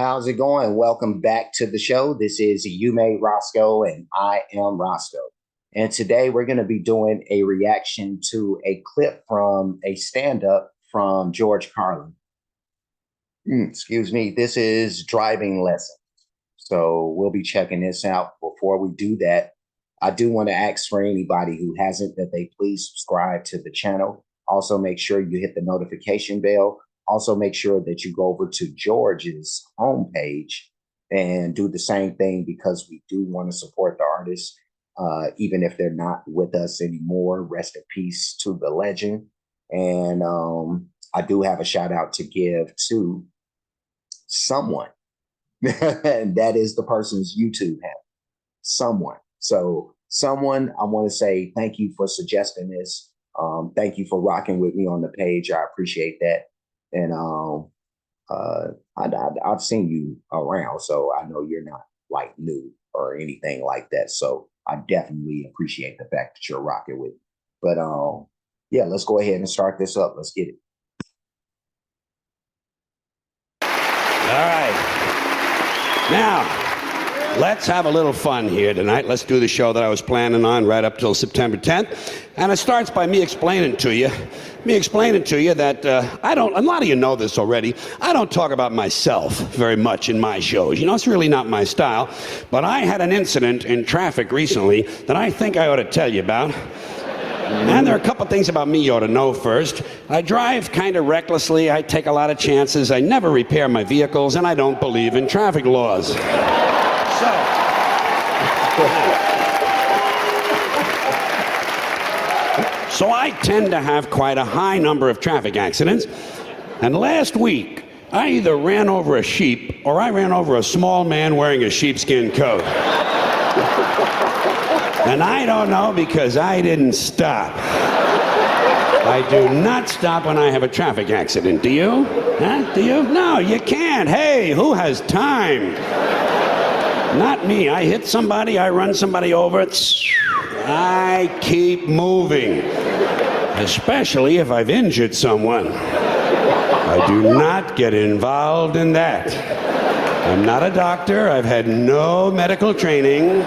How's it going? Welcome back to the show. This is You Made Roscoe, and I am Roscoe. And today we're going to be doing a reaction to a clip from a stand up from George Carlin. Excuse me. This is Driving Lesson. So we'll be checking this out. Before we do that, I do want to ask for anybody who hasn't that they please subscribe to the channel. Also, make sure you hit the notification bell. Also, make sure that you go over to George's homepage and do the same thing because we do want to support the artists, even if they're not with us anymore. Rest in peace to the legend. And I do have a shout out to give to someone, and that is the person's YouTube handle. Someone. So, someone, I want to say thank you for suggesting this. Thank you for rocking with me on the page. I appreciate that. And I've seen you around, so I know you're not like new or anything like that. So I definitely appreciate the fact that you're rocking with me. But yeah, let's go ahead and start this up. Let's get it. All right. Now, let's have a little fun here tonight. Let's do the show that I was planning on right up till September 10th. And it starts by me explaining to you that a lot of you know this already, I don't talk about myself very much in my shows. You know, it's really not my style. But I had an incident in traffic recently that I think I ought to tell you about. And there are a couple things about me you ought to know first. I drive kind of recklessly, I take a lot of chances, I never repair my vehicles, and I don't believe in traffic laws. So I tend to have quite a high number of traffic accidents. And last week, I either ran over a sheep or I ran over a small man wearing a sheepskin coat. And I don't know because I didn't stop. I do not stop when I have a traffic accident. Do you? Huh? Do you? No, you can't. Hey, who has time? Not me. I hit somebody, I run somebody over. I keep moving. Especially if I've injured someone. I do not get involved in that. I'm not a doctor. I've had no medical training.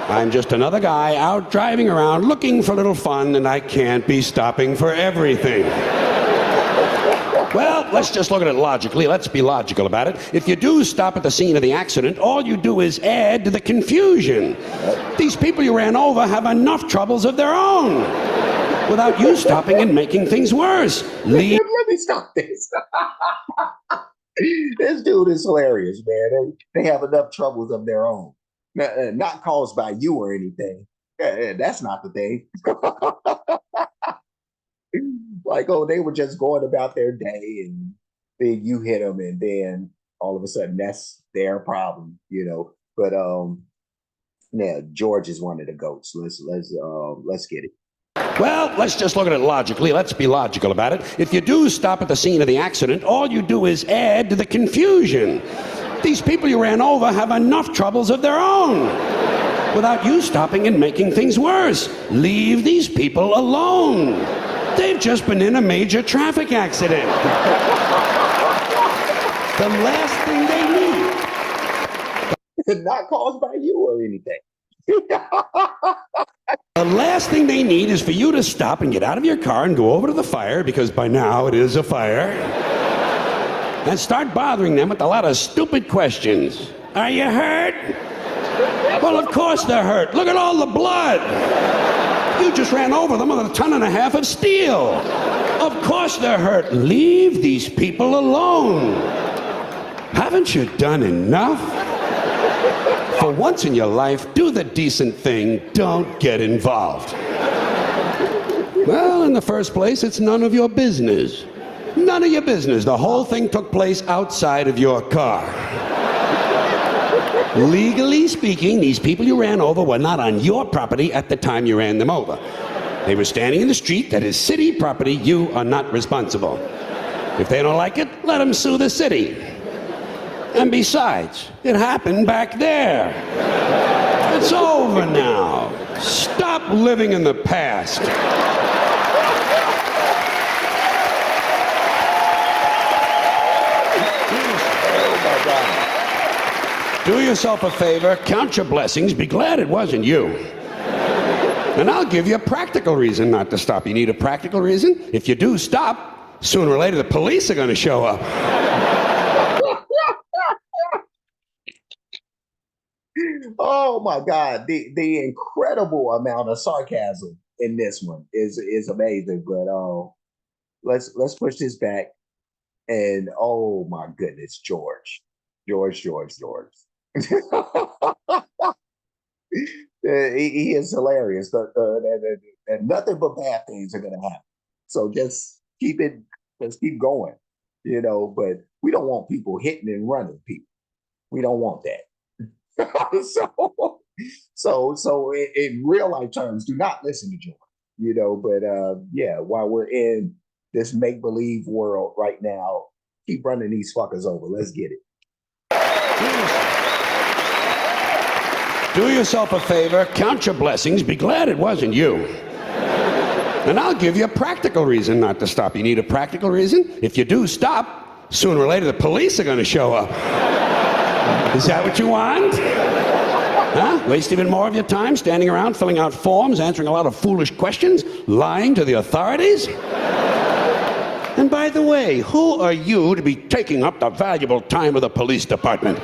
I'm just another guy out driving around looking for a little fun, and I can't be stopping for everything. Well, let's just look at it logically. Let's be logical about it. If you do stop at the scene of the accident, all you do is add to the confusion. These people you ran over have enough troubles of their own without you stopping and making things worse. Let me stop this. This dude is hilarious, man. They have enough troubles of their own. Not caused by you or anything. That's not the thing. Like, oh, they were just going about their day and then you hit them and then all of a sudden that's their problem, you know. But yeah, George is one of the goats. Let's get it. Well, let's just look at it logically. Let's be logical about it. If you do stop at the scene of the accident, all you do is add to the confusion. These people you ran over have enough troubles of their own without you stopping and making things worse. Leave these people alone. They've just been in a major traffic accident. The last thing they need. Not caused by you or anything. The last thing they need is for you to stop and get out of your car and go over to the fire, because by now it is a fire, and start bothering them with a lot of stupid questions. Are you hurt? Well, of course they're hurt. Look at all the blood. You just ran over them with 1.5 tons of steel. Of course they're hurt. Leave these people alone. Haven't you done enough? For once in your life, do the decent thing. Don't get involved. Well, in the first place, it's none of your business. None of your business. The whole thing took place outside of your car. Legally speaking, these people you ran over were not on your property at the time you ran them over. They were standing in the street that is city property. You are not responsible. If they don't like it, let them sue the city. And besides, it happened back there. It's over now. Stop living in the past. Do yourself a favor, count your blessings, be glad it wasn't you. And I'll give you a practical reason not to stop. You need a practical reason? If you do stop, sooner or later the police are going to show up. Oh my God, the incredible amount of sarcasm in this one is amazing. But let's push this back. And oh my goodness, George. He is hilarious. And nothing but bad things are gonna happen. So just keep going, But we don't want people hitting and running people. We don't want that. so in real life terms, do not listen to George. But yeah, while we're in this make believe world right now, keep running these fuckers over. Let's get it. Do yourself a favor, count your blessings, be glad it wasn't you. And I'll give you a practical reason not to stop. You need a practical reason? If you do stop, sooner or later the police are going to show up. Is that what you want? Huh? Waste even more of your time standing around filling out forms, answering a lot of foolish questions, lying to the authorities? And by the way, who are you to be taking up the valuable time of the police department?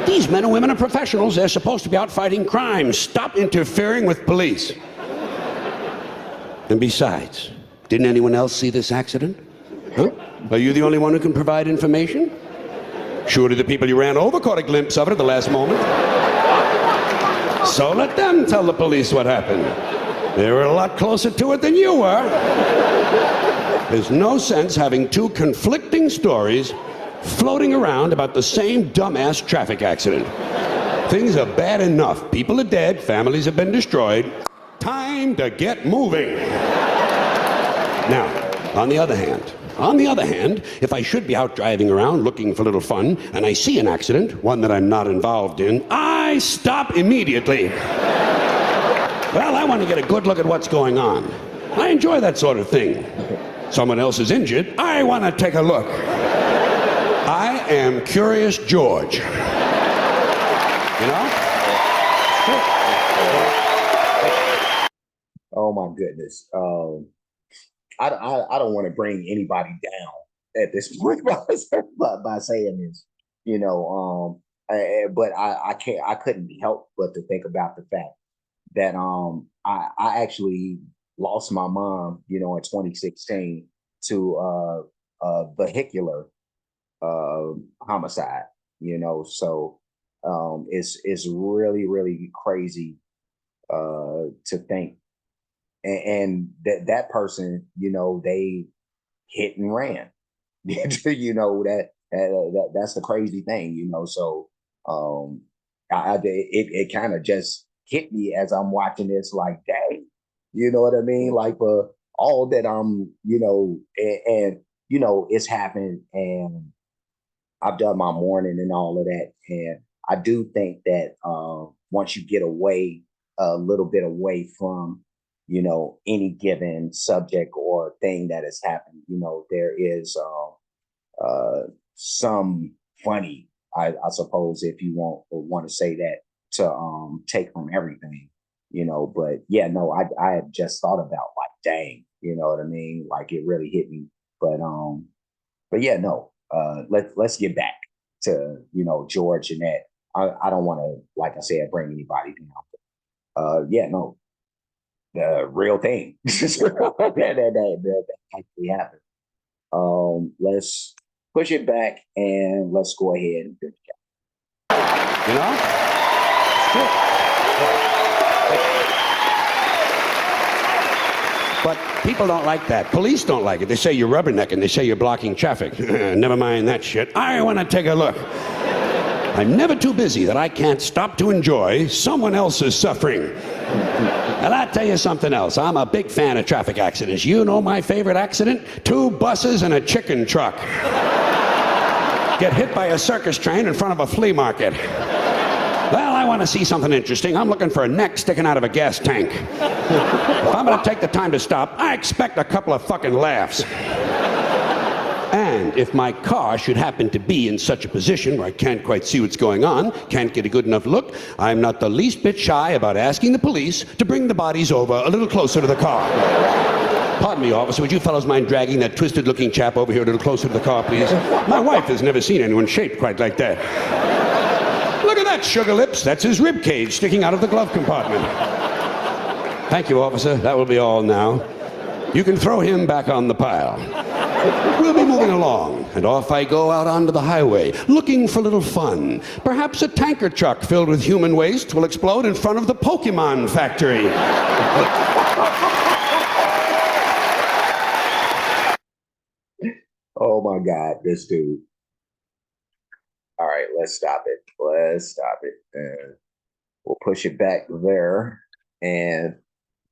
These men and women are professionals. They're supposed to be out fighting crime. Stop interfering with police. And besides, didn't anyone else see this accident? Huh? Are you the only one who can provide information? Surely the people you ran over caught a glimpse of it at the last moment. So let them tell the police what happened. They were a lot closer to it than you were. There's no sense having two conflicting stories floating around about the same dumbass traffic accident. Things are bad enough. People are dead, families have been destroyed. Time to get moving. Now, on the other hand, if I should be out driving around looking for a little fun and I see an accident, one that I'm not involved in, I stop immediately. Well, I want to get a good look at what's going on. I enjoy that sort of thing. Someone else is injured, I want to take a look. I am Curious George. Oh my goodness. I don't want to bring anybody down at this point by saying this, but I couldn't help but to think about the fact that I actually lost my mom, in 2016 to a vehicular homicide, so it's really, really crazy to think. And that person, they hit and ran. That's the crazy thing, So it kind of just hit me as I'm watching this, like, dang, you know what I mean? Like, all that and it's happened, and I've done my mourning and all of that, and I do think that once you get away a little bit away from any given subject or thing that has happened, there is some funny, I suppose, if you want to say that, to take from everything, but yeah, no, I had just thought about, like, dang, you know what I mean? Like, it really hit me. But yeah, no, let's get back to, George and that. I don't want to, like I said, bring anybody down. Yeah, no, the real thing that actually happened. Let's push it back and let's go ahead and finish it. It's true. But people don't like that. Police don't like it. They say you're rubbernecking. They say you're blocking traffic. Never mind that shit. I want to take a look. I'm never too busy that I can't stop to enjoy someone else's suffering. And I'll tell you something else. I'm a big fan of traffic accidents. You know my favorite accident? 2 buses and a chicken truck. Get hit by a circus train in front of a flea market. Well, I want to see something interesting. I'm looking for a neck sticking out of a gas tank. If I'm going to take the time to stop, I expect a couple of fucking laughs. And And if my car should happen to be in such a position where I can't quite see what's going on, can't get a good enough look, I'm not the least bit shy about asking the police to bring the bodies over a little closer to the car. Pardon me, officer, would you fellows mind dragging that twisted-looking chap over here a little closer to the car, please? My wife has never seen anyone shaped quite like that. Look at that, sugar lips. That's his rib cage sticking out of the glove compartment. Thank you, officer. That will be all now. You can throw him back on the pile. We'll be moving along, and off I go out onto the highway, looking for a little fun. Perhaps a tanker truck filled with human waste will explode in front of the Pokemon factory. Oh my God, this dude. All right, let's stop it. Let's stop it. And we'll push it back there. And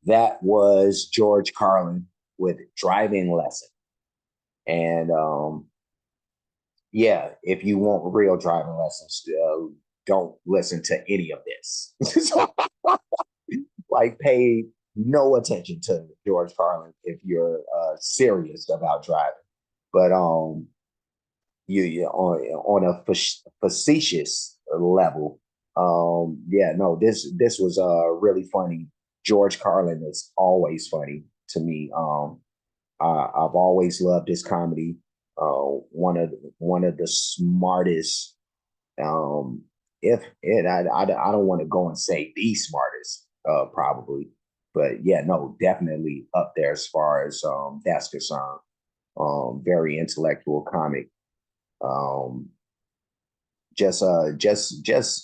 that was George Carlin with Driving Lesson. And yeah, if you want real driving lessons, don't listen to any of this. Like, pay no attention to George Carlin if you're serious about driving. But you on a facetious level, yeah, no, this was really funny. George Carlin is always funny to me. I've always loved his comedy. One of the smartest. If and I don't want to go and say the smartest, probably, but yeah, no, definitely up there as far as that's concerned. Very intellectual comic. Um, just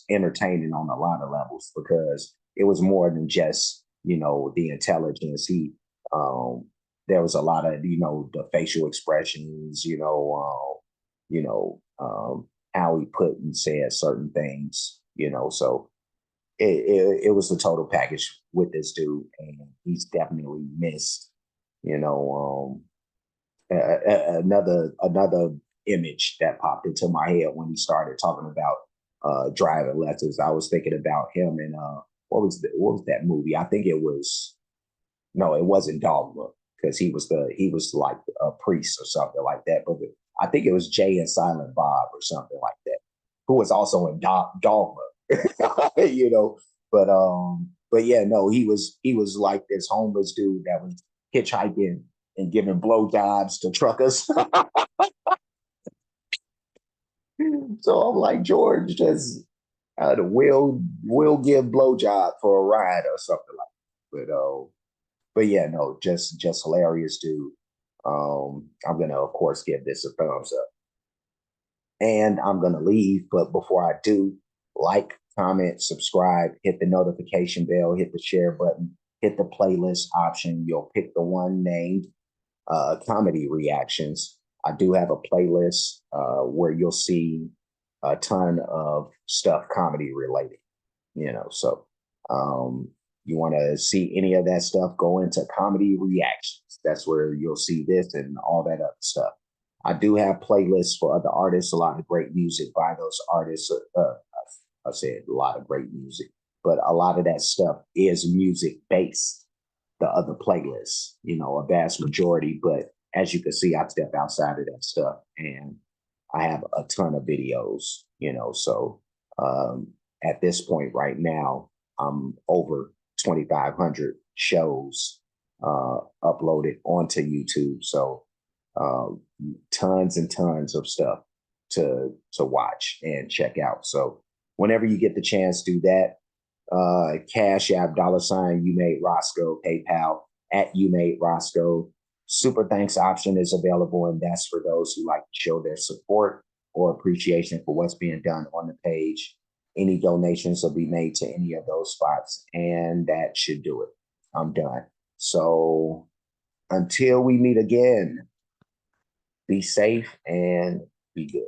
entertaining on a lot of levels because it was more than just the intelligence. Um there was a lot of the facial expressions, how he put and said certain things, so it was the total package with this dude, and he's definitely missed. You know, another image that popped into my head when he started talking about driving lessons. I was thinking about him and what was that movie? I think it was no, it wasn't Dogma because he was like a priest or something like that. But I think it was Jay and Silent Bob or something like that, who was also in Dogma. But yeah, no, he was like this homeless dude that was hitchhiking and giving blowjobs to truckers. So I'm like, George just will give blowjob for a ride or something like that. But yeah, no, just hilarious dude. I'm gonna of course give this a thumbs up. And I'm gonna leave, but before I do, like, comment, subscribe, hit the notification bell, hit the share button, hit the playlist option. You'll pick the one named comedy reactions. I do have a playlist where you'll see a ton of stuff comedy related, so you want to see any of that stuff, go into comedy reactions. That's where you'll see this and all that other stuff. I do have playlists for other artists, a lot of great music by those artists. I said a lot of great music, but a lot of that stuff is music based. The other playlists, a vast majority, but as you can see, I step outside of that stuff and I have a ton of videos, so at this point right now, I'm over 2,500 shows uploaded onto YouTube. So tons and tons of stuff to watch and check out. So whenever you get the chance, do that. Cash App, $ you made Roscoe, PayPal at you made Roscoe. Super thanks option is available, and that's for those who like to show their support or appreciation for what's being done on the page. Any donations will be made to any of those spots, and that should do it. I'm done. So until we meet again, be safe and be good.